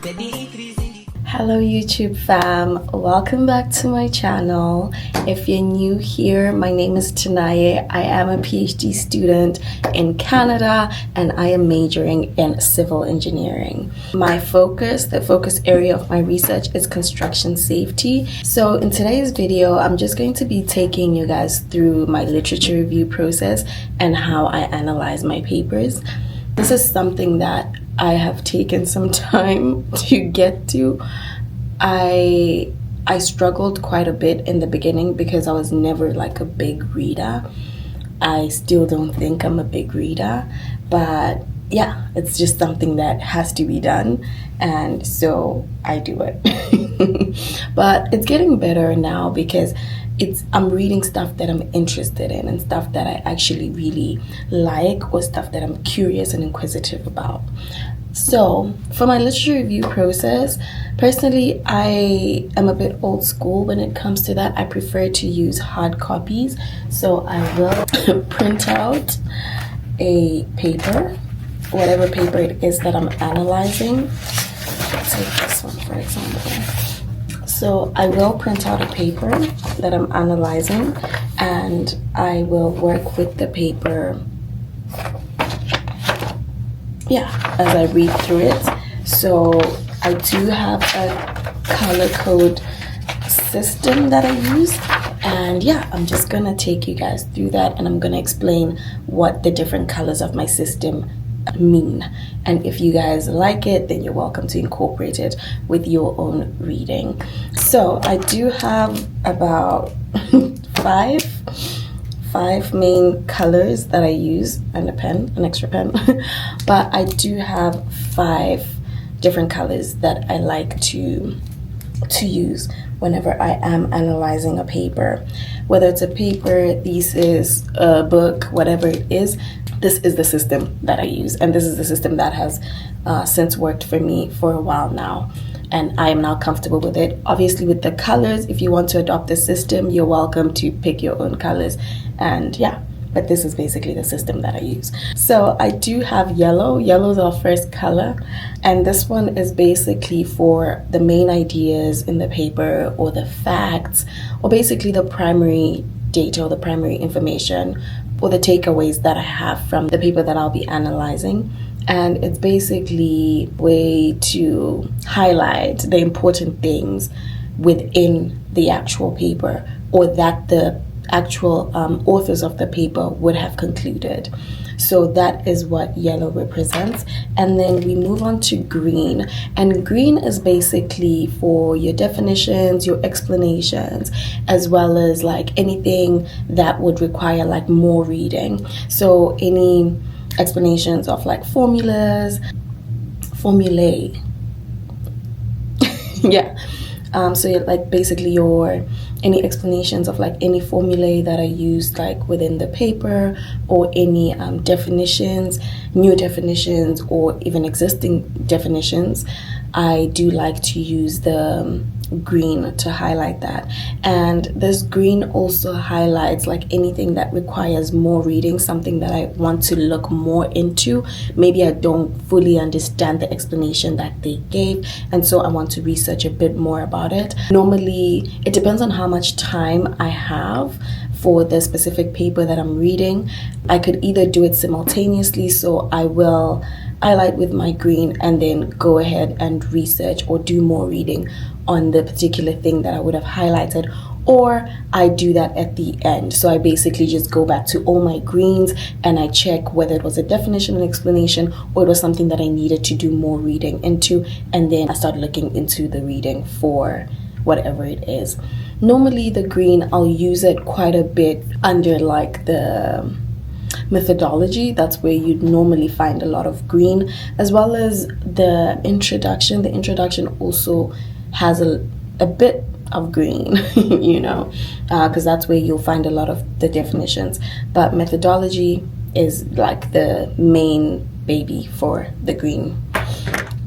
Hello YouTube fam, welcome back to my channel. If you're new here, my name is Tinaye. I am a PhD student in Canada and I am majoring in civil engineering. My focus, the focus area of my research is construction safety. So in today's video, I'm just going to be taking you guys through my literature review process and how I analyze my papers. This is something that I have taken some time to get to. I struggled quite a bit in the beginning because I was never like a big reader. I still don't think I'm a big reader, but yeah, it's just something that has to be done, and so I do it. But it's getting better now because I'm reading stuff that I'm interested in and stuff that I actually really like, or stuff that I'm curious and inquisitive about. So for my literature review process, personally, I am a bit old school when it comes to that. I prefer to use hard copies. So I will print out a paper, whatever paper it is that I'm analyzing. Let's take this one for example. So I will print out a paper that I'm analyzing and I will work with the paper, as I read through it. So I do have a color code system that I use, and I'm just gonna take you guys through that, and I'm gonna explain what the different colors of my system mean. And if you guys like it, then you're welcome to incorporate it with your own reading. So I do have about five main colors that I use, and an extra pen. But I do have 5 different colors that I like to use whenever I am analyzing a paper. Whether it's a paper, thesis, a book, whatever it is, this is the system that I use, and this is the system that has since worked for me for a while now, and I am now comfortable with it. Obviously with the colors, if you want to adopt the system, you're welcome to pick your own colors, and but this is basically the system that I use. So I do have yellow. Yellow is our first color, and this one is basically for the main ideas in the paper, or the facts, or basically the primary data or the primary information, or the takeaways that I have from the paper that I'll be analyzing. And it's basically a way to highlight the important things within the actual paper, or that the actual authors of the paper would have concluded. So that is what yellow represents. And then we move on to green, and green is basically for your definitions, your explanations, as well as like anything that would require like more reading. So any explanations of like formulae. So like basically any explanations of like any formulae that are used like within the paper, or any definitions, new definitions, or even existing definitions. I do like to use the green to highlight that. And this green also highlights like anything that requires more reading, something that I want to look more into. Maybe I don't fully understand the explanation that they gave, and so I want to research a bit more about it. Normally it depends on how much time I have for the specific paper that I'm reading. I could either do it simultaneously, so I will highlight with my green and then go ahead and research or do more reading on the particular thing that I would have highlighted, or I do that at the end. So I basically just go back to all my greens and I check whether it was a definition and explanation, or it was something that I needed to do more reading into, and then I start looking into the reading for whatever it is. Normally the green, I'll use it quite a bit under like the methodology. That's where you'd normally find a lot of green, as well as the introduction. The introduction also has a bit of green, because that's where you'll find a lot of the definitions. But methodology is like the main baby for the green.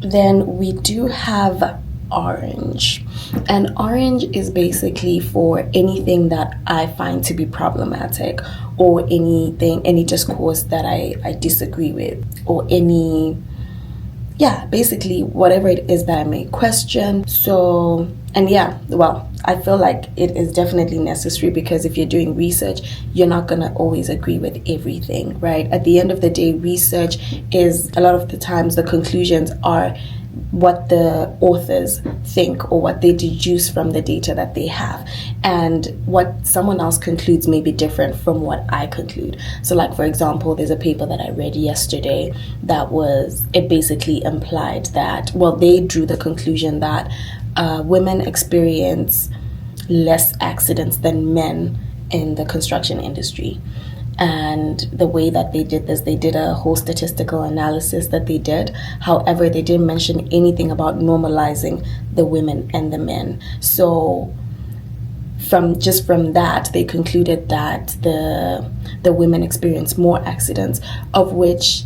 Then we do have orange, and orange is basically for anything that I find to be problematic, or any discourse that I disagree with, or any yeah, basically whatever it is that I may question. So, and yeah, well, I feel like it is definitely necessary, because if you're doing research, you're not going to always agree with everything, right? At the end of the day, research is, a lot of the times, the conclusions are what the authors think or what they deduce from the data that they have, and what someone else concludes may be different from what I conclude. So like, for example, there's a paper that I read yesterday that it basically implied that, well, they drew the conclusion that women experience less accidents than men in the construction industry. And the way that they did this, they did a whole statistical analysis that they did. However, they didn't mention anything about normalizing the women and the men. So from that, they concluded that the women experience more accidents, of which,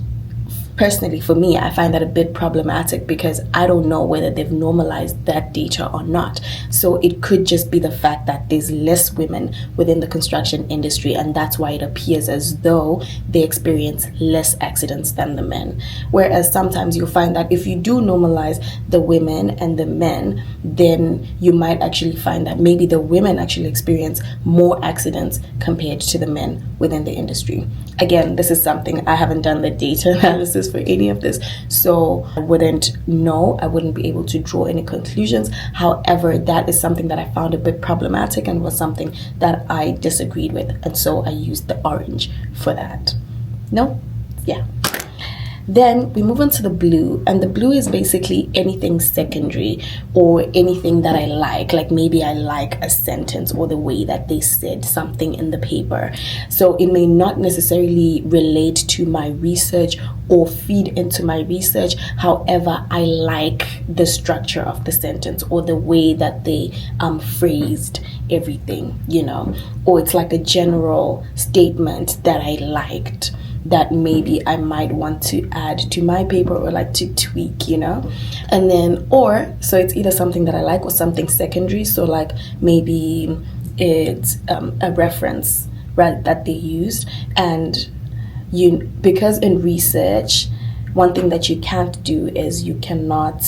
personally, for me, I find that a bit problematic, because I don't know whether they've normalized that data or not. So it could just be the fact that there's less women within the construction industry, and that's why it appears as though they experience less accidents than the men. Whereas sometimes you'll find that if you do normalize the women and the men, then you might actually find that maybe the women actually experience more accidents compared to the men within the industry. Again, this is something I haven't done the data analysis for any of this, so I wouldn't know. I wouldn't be able to draw any conclusions. However, that is something that I found a bit problematic and was something that I disagreed with, and so I used the orange for that. No? Yeah. Then we move on to the blue, and the blue is basically anything secondary or anything that I like maybe I like a sentence or the way that they said something in the paper. So it may not necessarily relate to my research or feed into my research. However, I like the structure of the sentence or the way that they phrased everything, or it's like a general statement that I liked, that maybe I might want to add to my paper or like to tweak, and then, so it's either something that I like or something secondary. So like maybe it's a reference, right, that they used. And because in research, one thing that you can't do is you cannot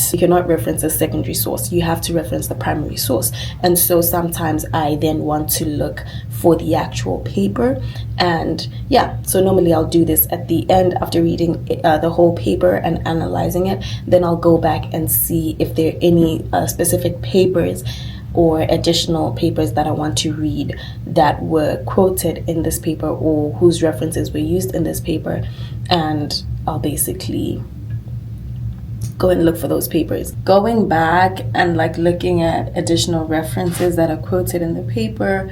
reference a secondary source. You have to reference the primary source. And so sometimes I then want to look for the actual paper. And yeah, so normally I'll do this at the end after reading the whole paper and analyzing it. Then I'll go back and see if there are any specific papers or additional papers that I want to read that were quoted in this paper or whose references were used in this paper. And I'll basically go and look for those papers. Going back and looking at additional references that are quoted in the paper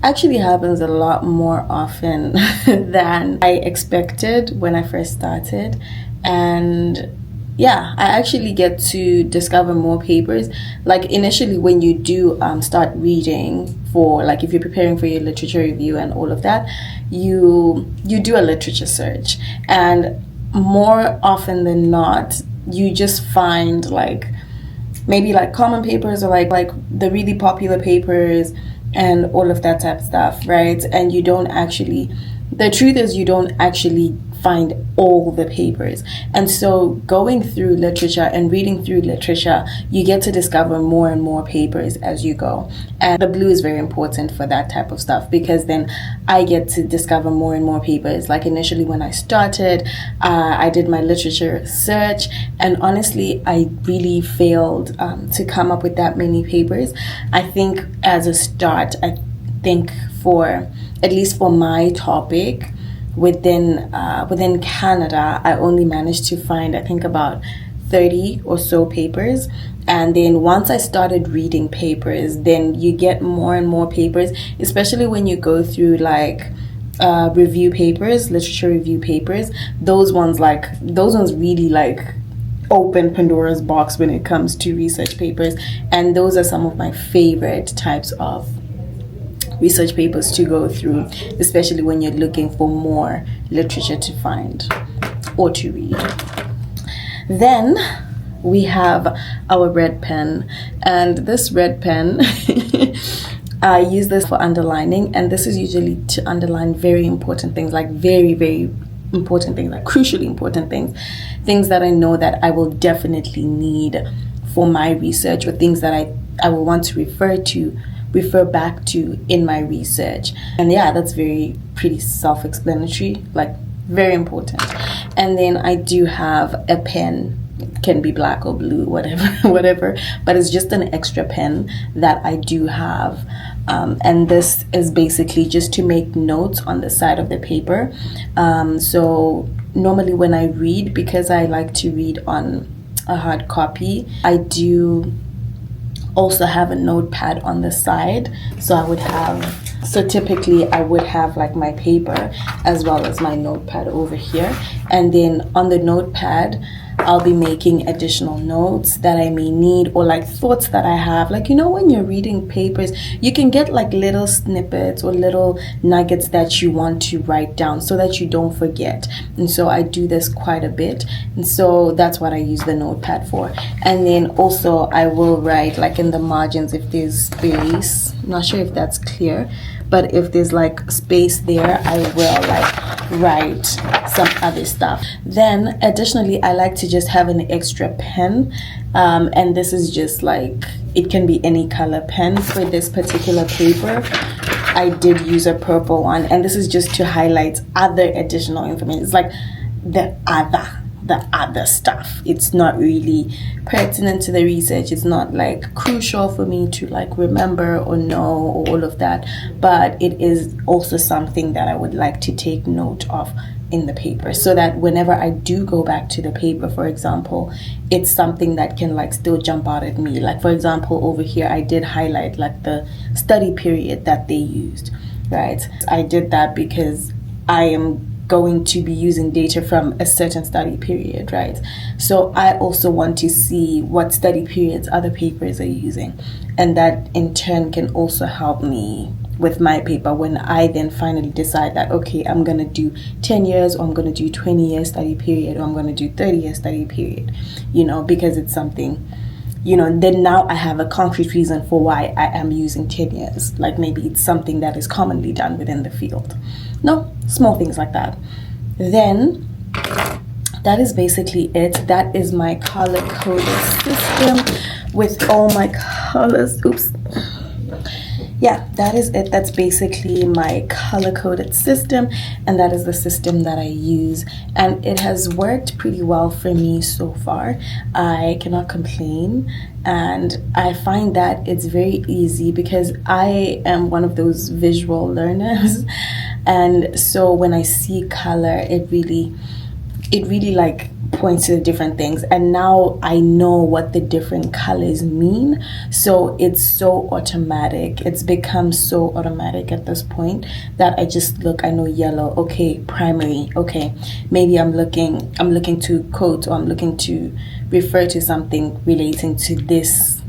actually happens a lot more often than I expected when I first started. And yeah, I actually get to discover more papers. Initially, when you do start reading for, if you're preparing for your literature review and all of that, you do a literature search, and more often than not, you just find maybe common papers or the really popular papers and all of that type of stuff, right? And the truth is you don't actually find all the papers. And so going through literature and reading through literature, you get to discover more and more papers as you go. And the blue is very important for that type of stuff, because then I get to discover more and more papers. Initially when I started, I did my literature search, and honestly, I really failed to come up with that many papers. I think as a start, at least for my topic, within Canada, I only managed to find, I think, about 30 or so papers. And then once I started reading papers, then you get more and more papers, especially when you go through review papers, literature review papers. Those ones really open Pandora's box when it comes to research papers. And those are some of my favorite types of research papers to go through, especially when you're looking for more literature to find or to read. Then we have our red pen, and this red pen I use this for underlining, and this is usually to underline very important things, very, very important things, crucially important things things that I know that I will definitely need for my research, or things that I will want to refer back to in my research. And yeah, that's pretty self-explanatory, like very important. And then I do have a pen. It can be black or blue, whatever, but it's just an extra pen that I do have. And this is basically just to make notes on the side of the paper. So normally when I read, because I like to read on a hard copy, I do also have a notepad on the side. So typically I would have like my paper as well as my notepad over here, and then on the notepad I'll be making additional notes that I may need, or like thoughts that I have. Like, when you're reading papers, you can get like little snippets or little nuggets that you want to write down so that you don't forget. And so I do this quite a bit, and so that's what I use the notepad for. And then also I will write like in the margins if there's space. I'm not sure if that's clear, but if there's like space there, I will like write some other stuff. Then additionally, I like to just have an extra pen, and this is just like, it can be any color pen. For this particular paper, I did use a purple one, and this is just to highlight other additional information. It's like the other stuff. It's not really pertinent to the research. It's not like crucial for me to like remember or know or all of that, but it is also something that I would like to take note of in the paper, so that whenever I do go back to the paper, for example, it's something that can like still jump out at me. Like for example, over here I did highlight like the study period that they used, right? I did that because I am going to be using data from a certain study period, right? So I also want to see what study periods other papers are using, and that in turn can also help me with my paper when I then finally decide that, okay, I'm gonna do 10 years, or I'm gonna do 20 years study period, or I'm gonna do 30 years study period, because it's something, then now I have a concrete reason for why I am using 10 years. Like maybe it's something that is commonly done within the field. No, small things like that. Then that is basically it. That is my color-coded system with all my colors. Oops. Yeah, that is it. That's basically my color-coded system, and that is the system that I use, and it has worked pretty well for me so far. I cannot complain, and I find that it's very easy because I am one of those visual learners, and so when I see color, it really like points to the different things, and now I know what the different colors mean, so it's so automatic. It's become so automatic at this point that I just look, I know yellow, okay, primary, okay, maybe I'm looking to quote, or I'm looking to refer to something relating to this,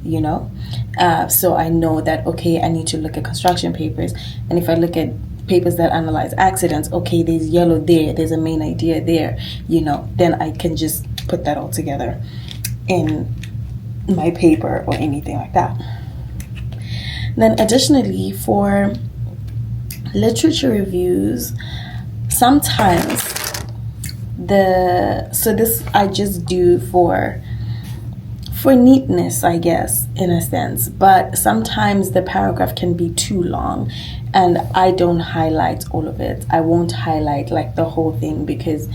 so I know that, okay, I need to look at construction papers, and if I look at papers that analyze accidents, okay, there's yellow there, there's a main idea there, then I can just put that all together in my paper or anything like that. Then additionally, for literature reviews, sometimes this I just do for neatness, I guess, in a sense, but sometimes the paragraph can be too long and I don't highlight all of it. I won't highlight like the whole thing, because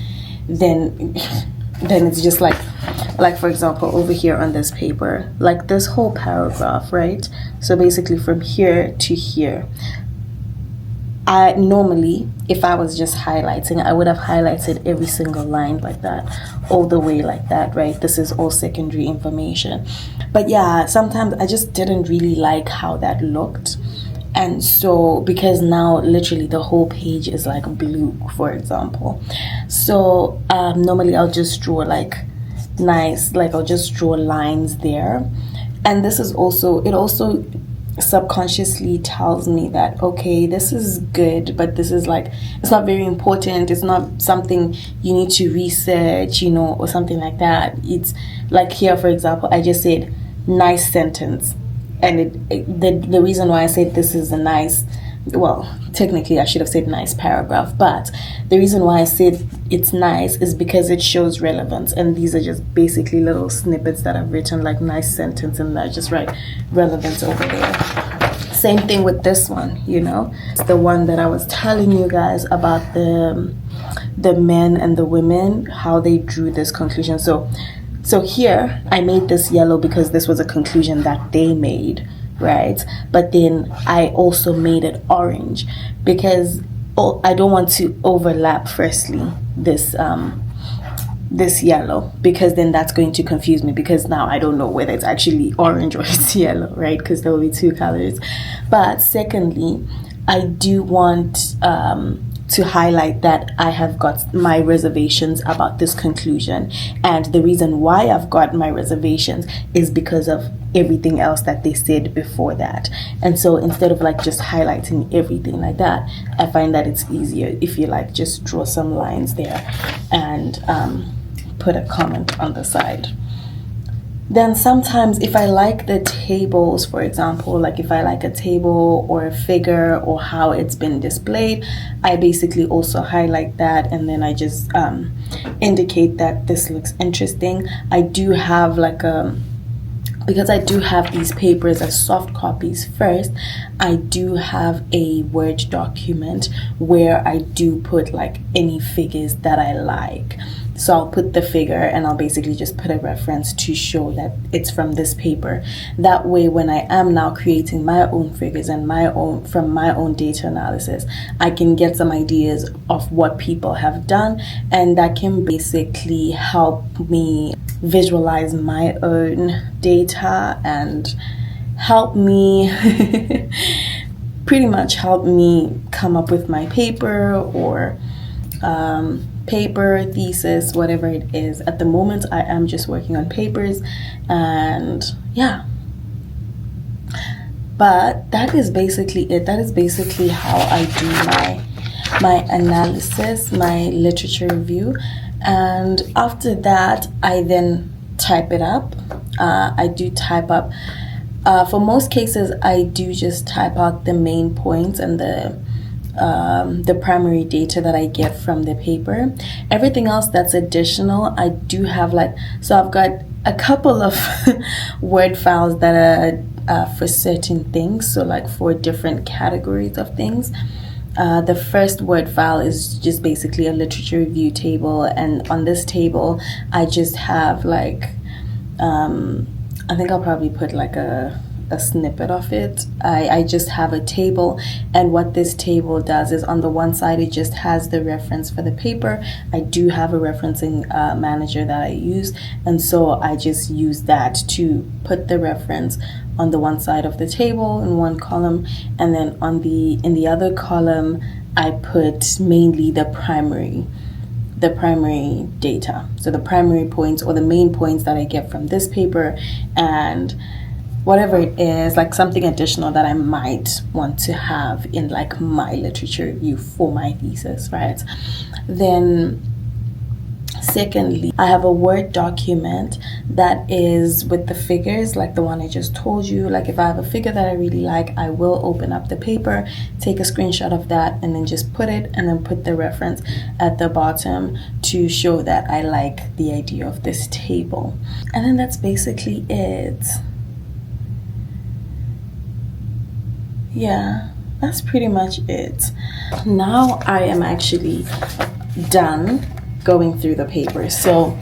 then it's just like for example, over here on this paper, like this whole paragraph, right? So basically from here to here, I normally, if I was just highlighting, I would have highlighted every single line like that, all the way like that, right? This is all secondary information. But yeah, sometimes I just didn't really like how that looked. And so, because now literally the whole page is like blue, for example. So normally I'll just draw like nice, like I'll just draw lines there. And this is also, it also subconsciously tells me that, okay, this is good, but this is like, it's not very important, it's not something you need to research, or something like that. It's like here, for example, I just said nice sentence, and the reason why I said this is a nice well, technically I should have said nice paragraph, but the reason why I said it's nice is because it shows relevance, and these are just basically little snippets that I've written, like nice sentence, and I just write relevance over there. Same thing with this one, it's the one that I was telling you guys about the men and the women, how they drew this conclusion. So here I made this yellow because this was a conclusion that they made, right? But then I also made it orange because I don't want to overlap firstly this yellow, because then that's going to confuse me, because now I don't know whether it's actually orange or it's yellow, right? Because there will be two colors. But secondly, I do want to highlight that I have got my reservations about this conclusion, and the reason why I've got my reservations is because of everything else that they said before that. And so instead of like just highlighting everything like that, I find that it's easier if you like just draw some lines there and put a comment on the side. Then sometimes if I like the tables, for example, like if I like a table or a figure or how it's been displayed, I basically also highlight that, and then I just indicate that this looks interesting. I do have because I do have these papers as soft copies first, I do have a Word document where I do put like any figures that I like. So I'll put the figure and I'll basically just put a reference to show that it's from this paper. That way, when I am now creating my own figures and from my own data analysis, I can get some ideas of what people have done, and that can basically help me visualize my own data and help me pretty much help me come up with my paper or paper, thesis, whatever it is. At the moment, I am just working on papers, and yeah. But that is basically it. That is basically how I do my analysis, my literature review. And after that, I then type it up. I do type up. For most cases, I do just type out the main points and the primary data that I get from the paper. Everything else that's additional, I do have so I've got a couple of Word files that are for certain things, so like for different categories of things. The first Word file is just basically a literature review table, and on this table I just have I think I'll probably put like a snippet of it. I just have a table, and what this table does is on the one side it just has the reference for the paper. I do have a referencing manager that I use, and so I just use that to put the reference on the one side of the table in one column, and then in the other column I put mainly the primary data, so the primary points or the main points that I get from this paper, and whatever it is, like something additional that I might want to have in like my literature review for my thesis, right? Then secondly, I have a Word document that is with the figures, like the one I just told you. Like if I have a figure that I really like, I will open up the paper, take a screenshot of that, and then just put it, and then put the reference at the bottom to show that I like the idea of this table. And then that's basically it. Yeah, that's pretty much it. Now I am actually done going through the paper. So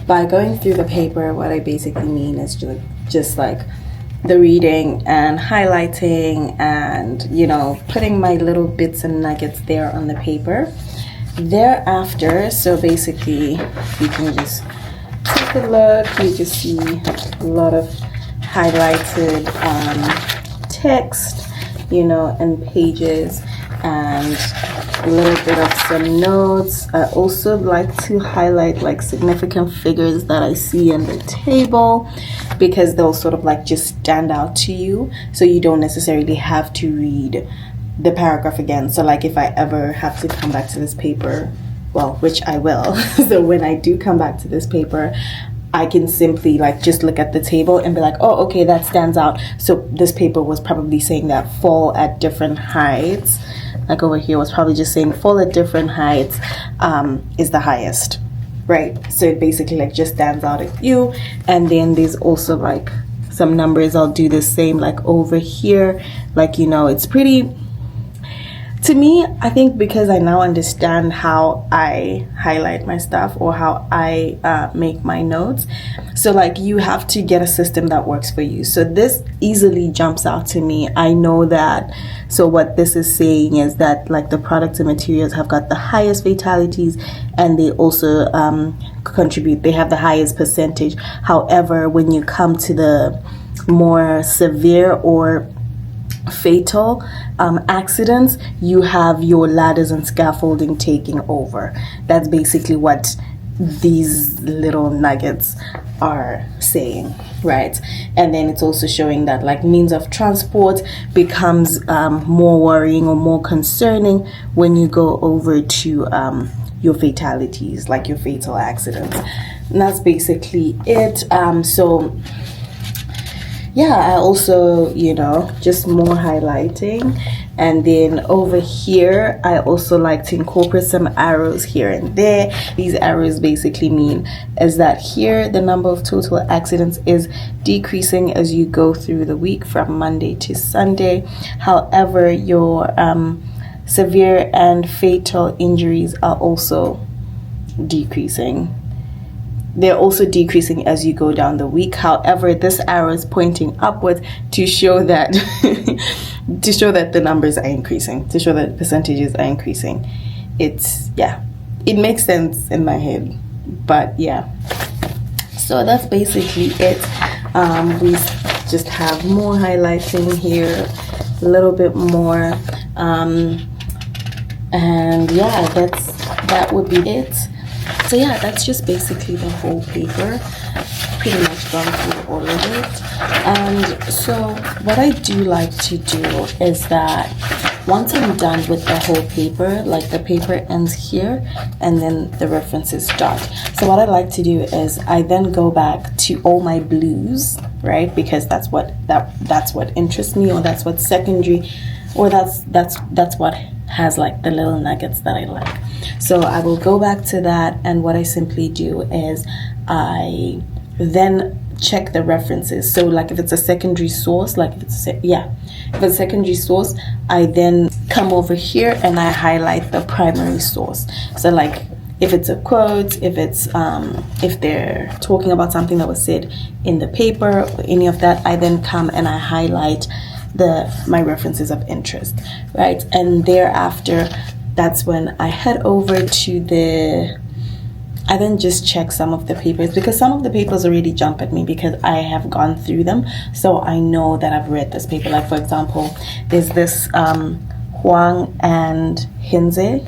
by going through the paper, what I basically mean is just like the reading and highlighting and, putting my little bits and nuggets there on the paper. Thereafter, so basically you can just take a look, you just see a lot of highlighted text, and pages, and a little bit of some notes. I also like to highlight like significant figures that I see in the table, because they'll sort of like just stand out to you, so you don't necessarily have to read the paragraph again. So like if I ever have to come back to this paper, well, which I will, so when I do come back to this paper, I can simply like just look at the table and be like, oh, okay, that stands out. So this paper was probably saying that fall at different heights, like over here was probably just saying fall at different heights is the highest, right? So it basically like just stands out at you. And then there's also like some numbers. I'll do the same like over here, like, you know, it's pretty, to me, I think because I now understand how I highlight my stuff or how I make my notes. So like you have to get a system that works for you. So this easily jumps out to me. I know that. So what this is saying is that like the products and materials have got the highest fatalities, and they also contribute. They have the highest percentage. However, when you come to the more severe or fatal accidents, you have your ladders and scaffolding taking over. That's basically what these little nuggets are saying, right? And then it's also showing that like means of transport becomes more worrying or more concerning when you go over to your fatalities, like your fatal accidents. And that's basically it. So yeah, I also, you know, just more highlighting. And then over here, I also like to incorporate some arrows here and there. These arrows basically mean is that here the number of total accidents is decreasing as you go through the week from Monday to Sunday. However, your severe and fatal injuries are also decreasing. They're also decreasing as you go down the week. However, this arrow is pointing upwards to show that to show that the numbers are increasing, to show that percentages are increasing. It's, yeah, it makes sense in my head, but yeah. So that's basically it. We just have more highlighting here, a little bit more, and yeah, that would be it. So yeah, that's just basically the whole paper. Pretty much gone through all of it. And so what I do like to do is that once I'm done with the whole paper, like the paper ends here and then the references start. So what I like to do is I then go back to all my blues, right? Because that's what interests me, or that's what's secondary, or that's what has like the little nuggets that I like. So I will go back to that, and what I simply do is I then check the references. So like if it's a secondary source, like if it's a secondary source, I then come over here and I highlight the primary source. So like if it's a quote, if it's if they're talking about something that was said in the paper or any of that, I then come and I highlight my references of interest, right? And thereafter, that's when I head over to I then just check some of the papers, because some of the papers already jump at me because I have gone through them. So I know that I've read this paper. Like for example, there's this Huang and Hinze.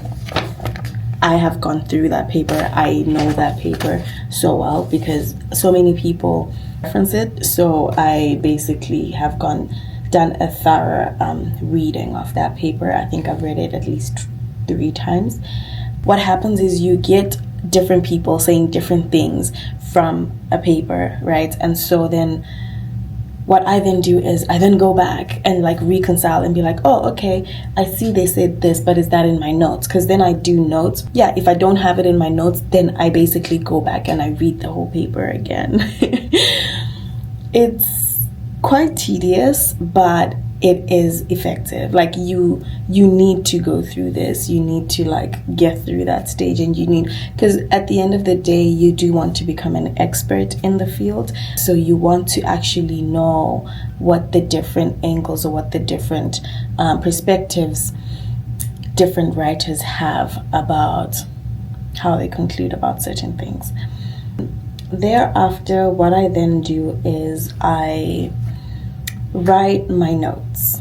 I have gone through that paper. I know that paper so well because so many people reference it. So I basically have done a thorough reading of that paper. I think I've read it at least 3 times. What happens is you get different people saying different things from a paper, right? And so then what I then do is I then go back and like reconcile and be like, oh, okay, I see they said this, but is that in my notes? Because then I do notes. Yeah, if I don't have it in my notes, then I basically go back and I read the whole paper again. It's quite tedious, but it is effective. Like you need to go through this. You need to like get through that stage, and you need, because at the end of the day, you do want to become an expert in the field. So you want to actually know what the different angles or what the different perspectives different writers have about how they conclude about certain things. Thereafter, what I then do is I write my notes.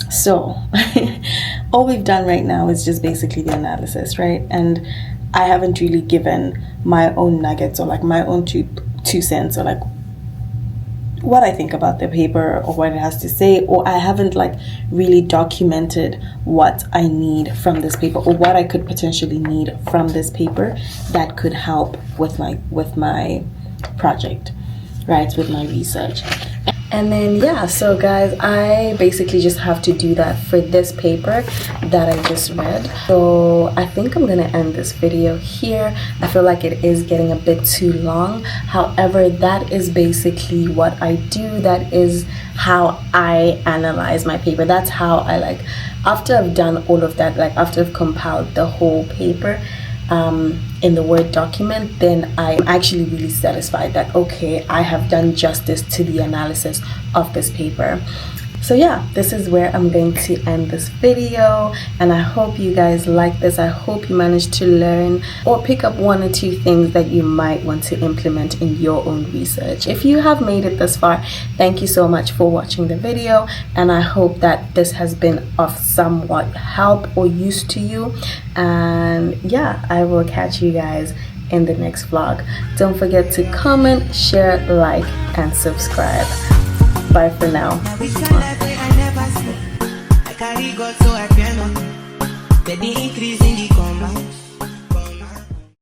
So all we've done right now is just basically the analysis, right? And I haven't really given my own nuggets or like my own two cents or like what I think about the paper or what it has to say, or I haven't like really documented what I need from this paper or what I could potentially need from this paper that could help with my project, right, with my research. And then yeah, so guys, I basically just have to do that for this paper that I just read. So I think I'm gonna end this video here. I feel like it is getting a bit too long. However, that is basically what I do. That is how I analyze my paper. That's how I, like, after I've done all of that, like after I've compiled the whole paper in the Word document, then I'm actually really satisfied that, okay, I have done justice to the analysis of this paper. So yeah, this is where I'm going to end this video, and I hope you guys like this. I hope you managed to learn or pick up 1 or 2 things that you might want to implement in your own research. If you have made it this far, thank you so much for watching the video, and I hope that this has been of somewhat help or use to you. And yeah, I will catch you guys in the next vlog. Don't forget to comment, share, like, and subscribe. Bye for now. I carry God so I cannot. Let the increase in the compound.